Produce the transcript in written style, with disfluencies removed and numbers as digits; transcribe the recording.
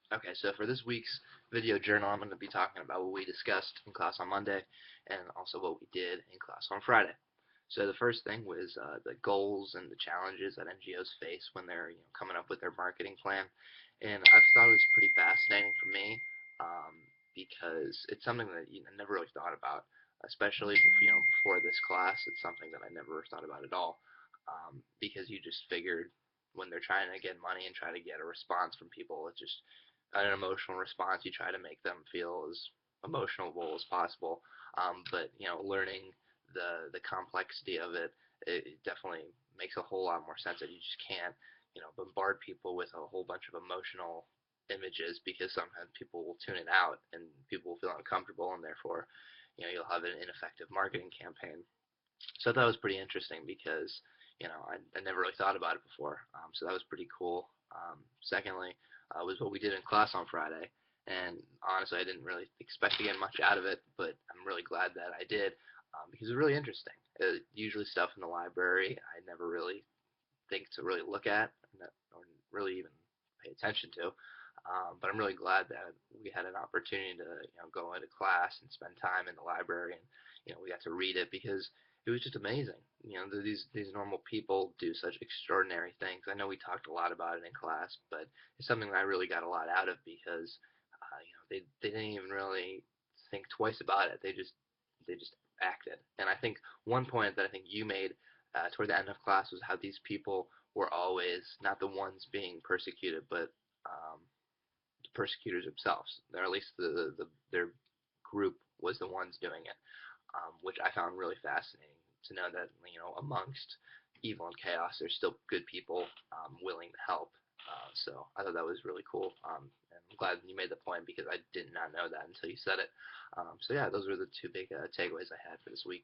Okay, so for this week's video journal, I'm going to be talking about what we discussed in class on Monday and also what we did in class on Friday. So the first thing was the goals and the challenges that NGOs face when they're coming up with their marketing plan, and I thought it was pretty fascinating for me because it's something that I never really thought about, especially before this class. It's something that I never thought about at all because you just figured when they're trying to get money and try to get a response from people, it's just an emotional response. You try to make them feel as emotional as possible. But learning the complexity of it, it definitely makes a whole lot more sense that you just can't bombard people with a whole bunch of emotional images because sometimes people will tune it out and people will feel uncomfortable and therefore you'll have an ineffective marketing campaign. So I thought it was pretty interesting because I never really thought about it before. So that was pretty cool. Secondly, was what we did in class on Friday, and honestly, I didn't really expect to get much out of it, but I'm really glad that I did because it was really interesting. Usually, stuff in the library I never really think to really look at or really even pay attention to. But I'm really glad that we had an opportunity to go into class and spend time in the library, and we got to read it because it was just amazing. These normal people do such extraordinary things. I know we talked a lot about it in class, but it's something that I really got a lot out of because they didn't even really think twice about it. They just acted. And I think one point that I think you made toward the end of class was how these people were always not the ones being persecuted, but the persecutors themselves, or at least their group was the ones doing it, which I found really fascinating to know that amongst evil and chaos, there's still good people willing to help. So I thought that was really cool, and I'm glad you made the point because I did not know that until you said it. So yeah, those were the two big takeaways I had for this week.